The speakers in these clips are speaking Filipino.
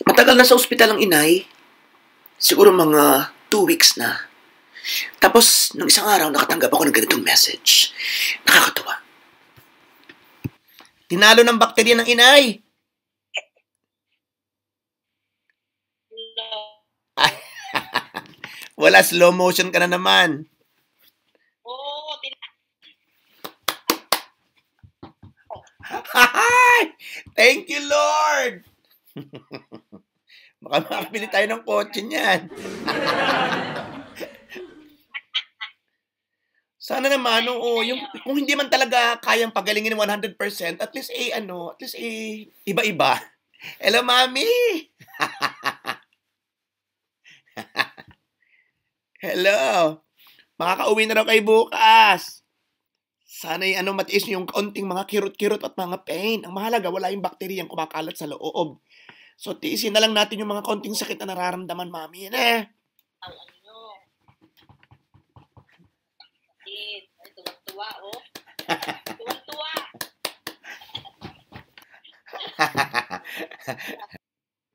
Matagal na sa ospital ang inay. Siguro mga 2 weeks na. Tapos, nung isang araw, nakatanggap ako ng ganitong message. Nakakatuwa. Tinalo ng bakterya ng inay. Ay, wala, slow motion ka na naman. Oo, Hi! Thank you, Lord! Baka makapili tayo ng kotse niyan. Sana naman, oo, yung, kung hindi man talaga kayang pagalingin ng 100%, at least iba-iba. Hello, Mami! Hello! Makakauwi na raw kayo bukas. Sana'y matiis niyo yung kaunting mga kirot-kirot at mga pain. Ang mahalaga, wala yung bakteriyang kumakalat sa loob. So, tiisin na lang natin yung mga kaunting sakit na nararamdaman, Mami. Yan eh. Ay, tuwa-tuwa, oh. Tuwa-tuwa.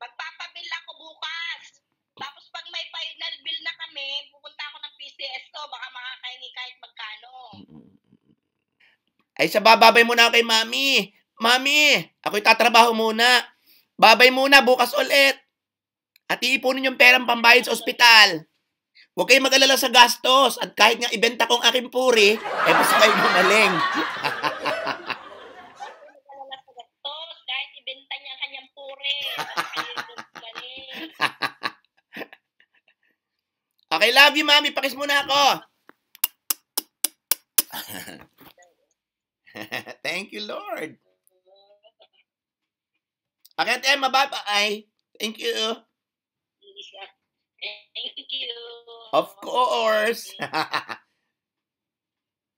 Magpapabill ako bukas. Tapos pag may final bill na kami, pupunta ako ng PCS ko. Baka makakahingi kahit magkano. Ay, bababay muna ako kay Mami. Mami, ako'y tatrabaho muna. Babay muna, bukas ulit. At iipunin yung perang pambayad sa ospital. Huwag kayong mag-alala sa gastos. At kahit nga ibenta kong aking puri, basta kayo gumaling. Mag-alala sa gastos. Kahit ibenta niya ang kanyang puri. Okay, love you, Mami. Pakis muna ako. Thank you, Lord. Okay, Emma, bye-bye. Thank you. Thank you. Of course.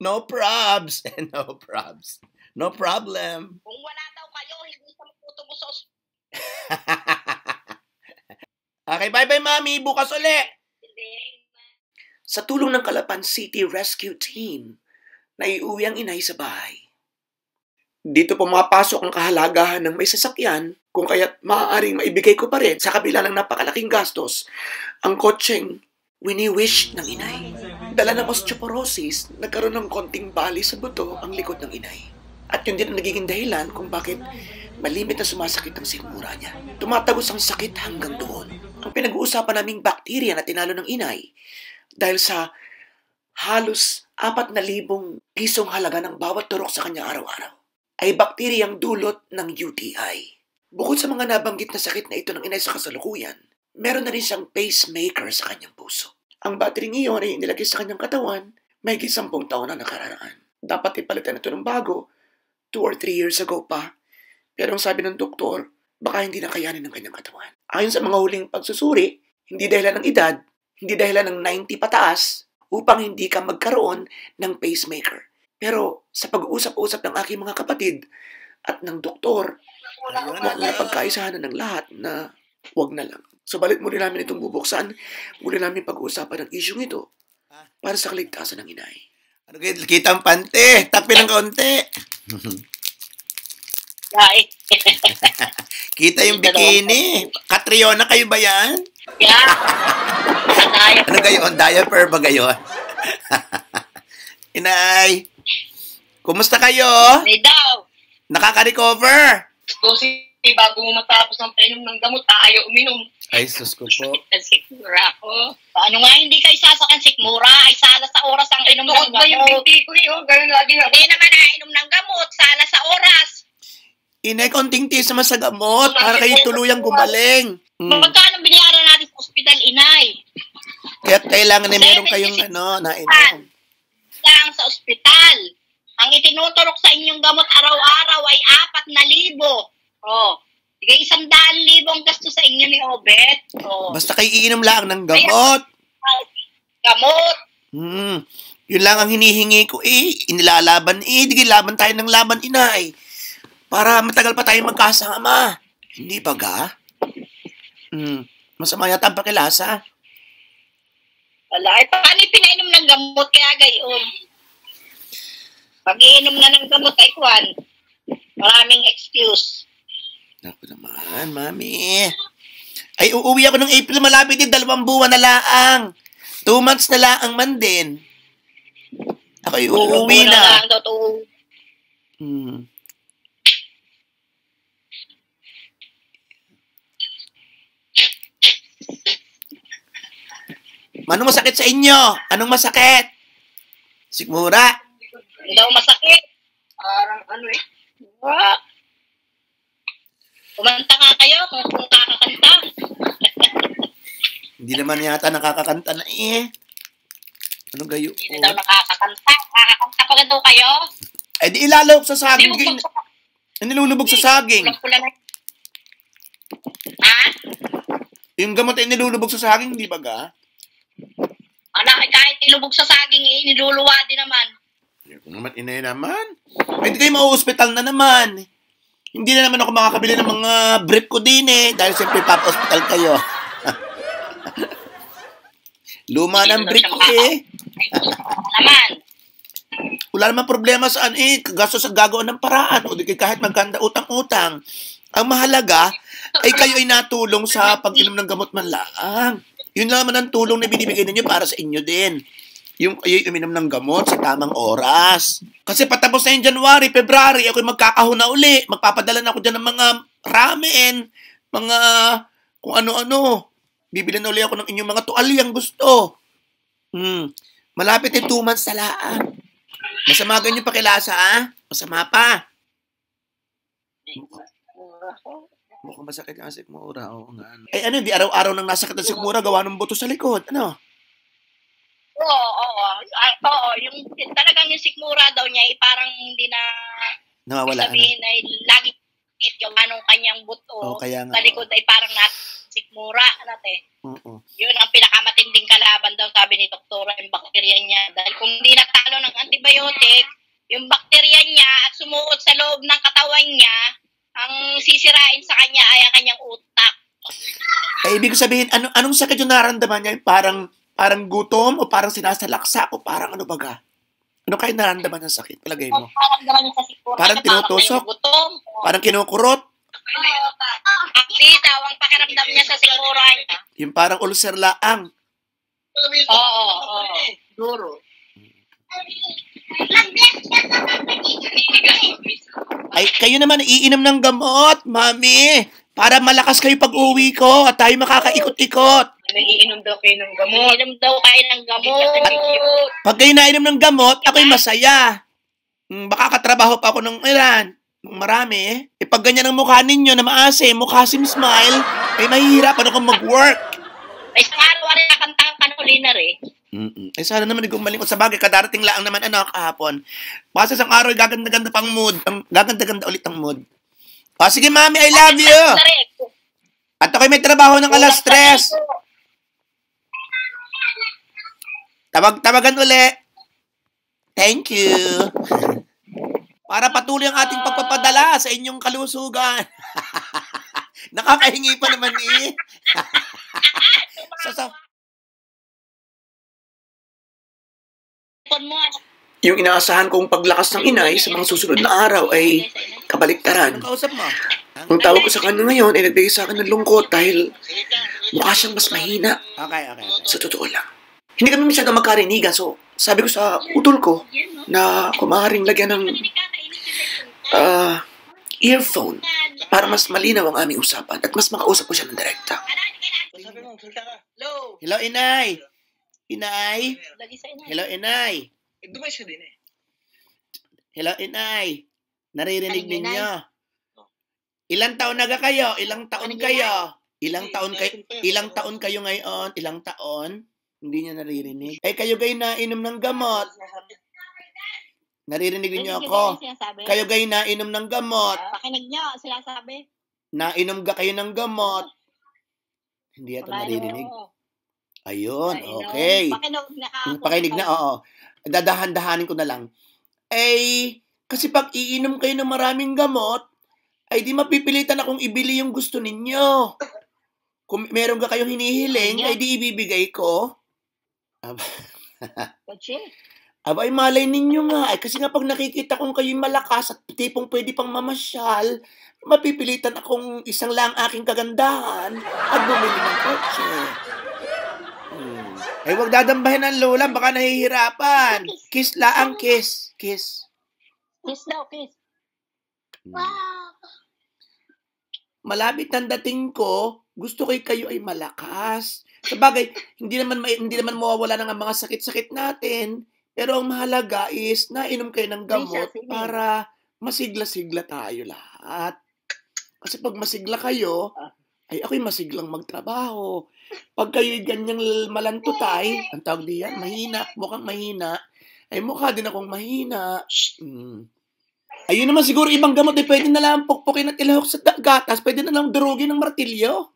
No probs. No probs. No problem. Kung wala daw kayo, hindi sa magtutubos sa Okay, bye-bye, Mami. Bukas ulit. Sa tulong ng Calapan City Rescue Team, naiuwi ang inay sa bahay. Dito pumapasok ang kahalagahan ng may sasakyan, kung kaya't maaaring maibigay ko pa rin sa kabila ng napakalaking gastos ang kotseng wini-wish ng inay. Dala ng osteoporosis, nagkaroon ng konting bali sa buto ang likod ng inay. At yun din ang nagiging dahilan kung bakit malimit na sumasakit ang sikmura niya. Tumatagos ang sakit hanggang doon. Ang pinag-uusapan naming bakterya na tinalo ng inay dahil sa halos 4,000 pisong halaga ng bawat turok sa kanya araw-araw ay bakteriyang dulot ng UTI. Bukod sa mga nabanggit na sakit na ito ng inay sa kasalukuyan, meron na rin siyang pacemaker sa kanyang puso. Ang battery iyon ay inilagay sa kanyang katawan may 10 taon na nakararaan. Dapat ipalitan ito ng bago 2 or 3 years ago pa. Pero ang sabi ng doktor, baka hindi na kayanin ng kanyang katawan. Ayon sa mga huling pagsusuri, hindi dahilan ng edad, hindi dahilan ng 90 pataas upang hindi ka magkaroon ng pacemaker. Pero sa pag-uusap-usap ng aking mga kapatid at ng doktor, napagkaisahan na ng lahat na wag na lang. Subalit muli namin itong bubuksan, muli namin pag-uusapan ang issue ito para sa kaligtasan ng inay. Ano kayo, kita ang pante, tapi ng kaunti. Kita yung bikini. Catriona kayo ba yan? Yeah. Ano kayo? Diaper ba kayo? Inay, kumusta kayo? May daw. Nakaka-recover? Kasi bago mo matapos ang painom ng gamot, ayaw uminom. Ay, sus ko po. Sikmura ko. Paano nga hindi kayo sasakan sikmura? Ay sala sa oras ang inom ng gamot. Yung binti ko yun. Ganun lagi na. Hindi naman nainom ng gamot. Sala sa oras. Inay, konting tiis naman sa gamot para kayo tuluyang gumaling. Magkano binayaran natin sa ospital, inay? Kaya kailangan na meron kayong nainom. Lang sa ospital. Ang itinuturok sa inyong gamot araw-araw ay 4,000. Oh. Bigay 100,000 ang gasto sa inyo ni Obet. Oh. Basta kayo iinom lang ng gamot. Gamot. Yun lang ang hinihingi ko inilalaban di laban tayo ng laban, inay. Para matagal pa tayo magkasama. Hindi ba ga? Masama yata ang pakilasa. Wala. Paano pinainom ng gamot kaya gayon? Pag-iinom na ng gamot ay kwan. Maraming excuse. Naku naman, Mami. Ay, uuwi ako ng April, malapit din, 2 buwan na laang. 2 months na laang man din. Ako'y uuwi Wala na. lang daw to. Hmm. Anong masakit sa inyo? Anong masakit? Sigmura. Hindi daw masakit. Parang ano eh. Wah. Kumanta nga kayo kung kakakanta. Hindi naman yata nakakakanta na eh. Ano gayo? Hindi daw nakakakanta. Kakakanta pa daw kayo. Eh di ilalawak sa saging. Hindi mo Nilulubog sa saging. pula na. Ha? Yung gamot ay nilulubog sa saging, di ba ga? Anak, kahit ilubog sa saging eh, niluluwa din naman. Yung naman, inay naman. Ay, di kayo mau-hospital na naman. Hindi na naman ako makakabili ng mga brief ko din eh. Dahil siyempre papa-hospital kayo. Luma ng brief ko eh. Naman. Wala naman problema saan eh. Gasto sa gagawa ng paraan. O di kayo kahit magkanda utang-utang. Ang mahalaga ay kayo ay natulong sa pag-inom ng gamot man lang. Yun lang naman ang tulong na binibigay ninyo para sa inyo din. Yung kayo uminom ng gamot sa tamang oras. Kasi patapos na yung January, February, ako'y magkakahon na uli. Magpapadala na ako dyan ng mga ramen, mga kung ano-ano. Bibili na uli ako ng inyong mga tuwalyang gusto. Malapit eh 2 months na laan. Masama ganyan pakilasa, ah? Masama pa. Mukhang masakit ang sikmura. Oo nga. Eh ano, di araw-araw nang nasakit ang sikmura, gawa ng buto sa likod. Ano? Oo. Yung talagang yung sikmura daw niya, parang hindi na Nawawala. sabihin ay lagi yung anong kanyang buto. Oo, kaya nga. Sa likod ay parang sikmura. Oo. Yun ang pinakamatinding kalaban daw, sabi ni doktora, yung bakterya niya. Dahil kung hindi natalo ng antibiotic, yung bakterya niya at sumuot sa loob ng katawan niya, ang sisirain sa kanya ay ang kanyang utak. Eh, ibig sabihin, anong sakit yung nararamdaman niya? Parang gutom o parang sinasalaksa o parang ano baga? Ano kayo nararamdaman ng sakit? Palagay mo. Parang tinutusok? Parang kinukurot? Hindi, tawang pakiramdam niya sa sikmura niya. Yung parang ulcer laang. Oo. Duro. Ay, kayo naman iinom ng gamot, mami. Para malakas kayo pag uwi ko at tayo makakaikot-ikot. Iinom daw kayo ng gamot. Iinom daw kayo ng gamot. Pag kayo nainom ng gamot, ako'y masaya. Baka katrabaho pa ako ng ilan. Marami. Eh, pag ganyan ang mukha ninyo na maasim, mukhasim smile, ay mahihirapan ako mag-work. Ay, sa araw-araw nakantahan ka ng ulinar eh. Eh, sana naman hindi gumaling ko sa bagay. Kadarating lang naman kahapon. Basta isang araw, gaganda-ganda pang mood. Gaganda-ganda ulit ang mood. O, sige, mami, I love you. At ako'y may trabaho ng 3:00. Tawagan uli. Thank you. Para patuloy ang ating pagpapadala sa inyong kalusugan. Nakakahingi pa naman eh. Yung inaasahan kong paglakas ng inay sa mga susunod na araw ay kabaliktaran. Kausap mo? Ang tawag ko sa kanya ngayon ay nagbigay sa akin ng lungkot dahil mukha siyang mas mahina. Okay. Sa totoo lang. Hindi kami masyadong magkarinigan, so sabi ko sa utol ko na kumaharing lagyan ng earphone para mas malinaw ang aming usapan at mas makausap ko siya ng direkta. Hello, inay! Inay? Hello, inay! Hello, inay! Naririnig ninyo? Ilang taon na kayo? Ilang taon kayo? Ilang taon kayo ngayon? Ilang taon? Hindi niya naririnig. Eh, kayo gayon nainom ng gamot. Naririnig niyo ako. Kayo gayon nainom ng gamot. Pakinig niyo, sila sabi. Nainom ga kayo ng gamot. Hindi yata naririnig. Ayun, okay. Pakinig na, oo. Dadahan-dahanin ko na lang. Eh, kasi pag iinom kayo ng maraming gamot, ay di mapipilitan akong ibili yung gusto ninyo. Kung meron ka kayong hinihiling, ay di ibibigay ko. Abay, malay ninyo nga. Kasi nga pag nakikita kong kayo'y malakas at tipong pwede pang mamasyal, mapipilitan akong isang lang aking kagandahan at bumili ng kotse. Ay, huwag dadambahin ang lola. Baka nahihirapan. Kiss laang, kiss. Kiss. Kiss daw, kiss. Wow. Malapit ang dating ko, gusto ko kayo ay malakas. Sabagay, hindi naman mawawala ng mga sakit-sakit natin. Pero ang mahalaga is nainom kayo ng gamot para masigla-sigla tayo lahat. Kasi pag masigla kayo, ay ako'y masiglang magtrabaho. Pag kayo'y ganyang malantutay, ang tawag diyan, mahina, mukhang mahina, ay mukha din akong mahina. Ayun naman siguro ibang gamot ay pwede na lang pukpukin at ilahok sa gatas, pwede na lang durugin ng martilyo.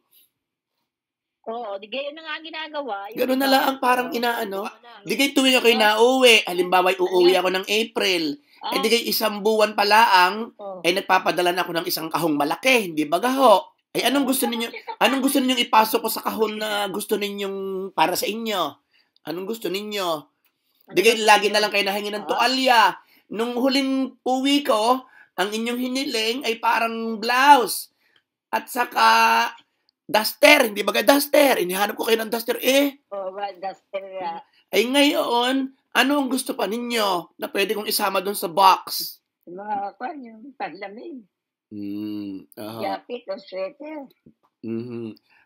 Oo, di gayon na nga ginagawa. Ganun na lang ang parang inaano. Di kayo tuwing ako'y nauwi. Halimbawa, uuwi ako ng April. Eh di kayo isang buwan pala ay nagpapadala na ako ng isang kahong malaki. Hindi ba gaho? Ay anong gusto ninyong ipasok ko sa kahon na gusto ninyong para sa inyo? Anong gusto ninyo? Di kayo lagi na lang kayo nahingi ng tuwalya. Nung huling uwi ko, ang inyong hiniling ay parang blouse. At saka duster, hindi ba duster? Inihanap ko kayo ng duster Oo, duster nga. Ay ngayon, ano ang gusto pa ninyo na pwede kong isama doon sa box? Mga kwan, yung panlamig. Jacket o sweater.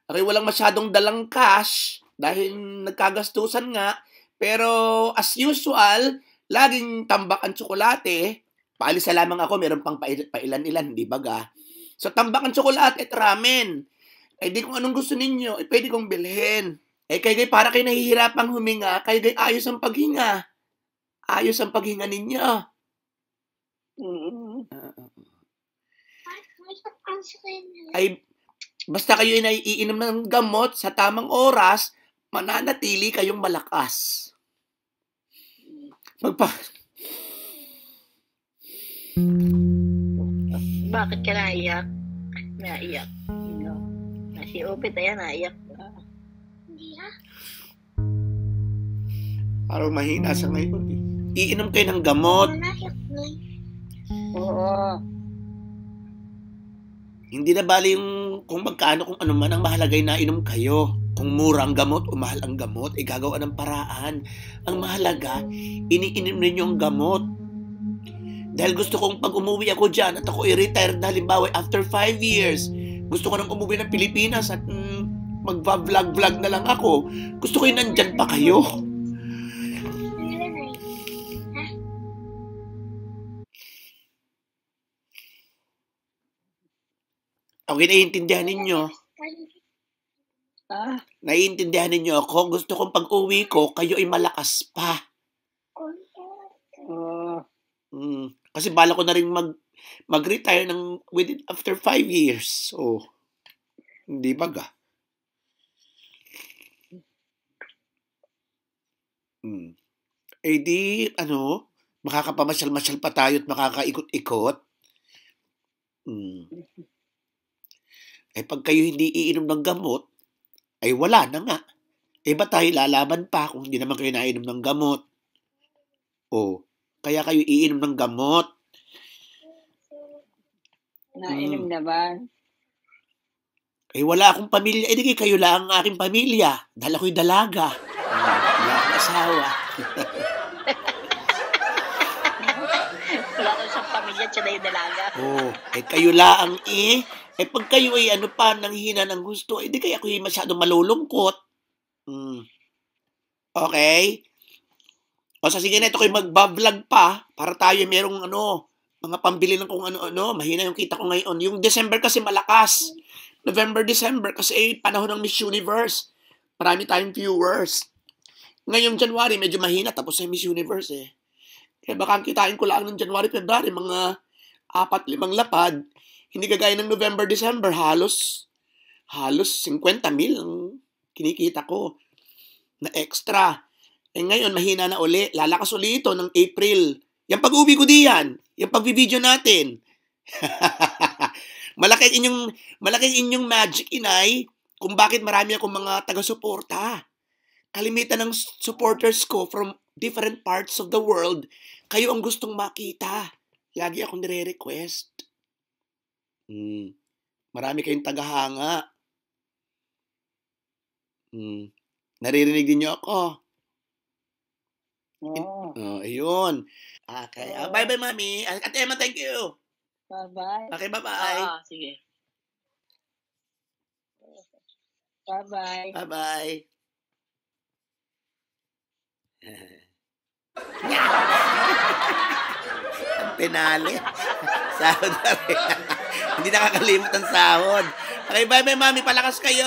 Okay, walang masyadong dalang cash dahil nagkagastusan nga. Pero as usual, laging tambak ang tsokolate. Paalisa lamang ako, meron pang pailan-ilan, di ba ga? So tambak ang tsokolate at ramen. Eh di kung anong gusto ninyo, pwede kong bilhin. Kayo para kayo nahihirapang huminga, kayo ayos ang paghinga. Ayos ang paghinga ninyo. Ay, basta kayo ay naiinom ng gamot sa tamang oras, mananatili kayong malakas. Bakit ka naiyak? Naiyak. Si Opit, ayan, naiyak. Hindi Parang mahina sa ngayon. Iinom kayo ng gamot. Oo. Hindi na bali yung kung magkano, kung ano man ang mahalagay na inom kayo. Kung mura ang gamot o mahal ang gamot, gagawa ng paraan. Ang mahalaga, iniinom ninyo ang gamot. Dahil gusto kong pag umuwi ako dyan at ako i-retire na halimbawa after 5 years, gusto ko nang umuwi ng Pilipinas at mag-vlog na lang ako. Gusto ko yung nandyan pa kayo. Okay, naiintindihan ninyo? Naiintindihan ninyo ako? Gusto kong pag-uwi ko, kayo ay malakas pa. Kasi bala ko na rin mag-retire after 5 years. So, hindi ba ga? Di, makakapamasyal-masyal pa tayo at makakaikot-ikot. Pag kayo hindi iinom ng gamot, ay wala na nga. Ba tayo lalaban pa kung hindi naman kayo nainom ng gamot? Kaya kayo iinom ng gamot. Nainom naman. Wala akong pamilya. Di kayo lang ang aking pamilya. Dahil ako'y dalaga. Wala akong asawa. Wala ko siyang pamilya, siya na yung dalaga. Kayo lang pag kayo ay nanghihina ng gusto, di kaya ako'y masyadong malulungkot. Okay? So sige na, ito kayo mag-vlog pa para tayo merong mga pambili ng kung ano-ano. Mahina yung kita ko ngayon. Yung December kasi malakas. November, December kasi panahon ng Miss Universe. Marami tayong viewers. Ngayong January, medyo mahina. Tapos sa Miss Universe Kaya baka kitain ko lang ng January, February, mga 4-5 lapad. Hindi kagaya ng November, December. Halos 50,000 ang kinikita ko na extra. Ngayon, mahina na uli. Lalakas uli ito ng April. Yung pag-uwi ko diyan. Yung pag-video natin. Malaking inyong magic, inay, kung bakit marami akong mga taga-suporta. Kalimitan ng supporters ko from different parts of the world, kayo ang gustong makita. Lagi akong nire-request. Marami kayong tagahanga. Naririnig din niyo ako. Ayun. Okay. Bye-bye, Mami. Ate Emma, thank you. Bye-bye. Okay, bye-bye. Sige. Bye-bye. Bye-bye. Ang pinali. Sahod na rin. Hindi nakakalimot ang sahod. Okay, bye-bye, Mami. Palakas kayo.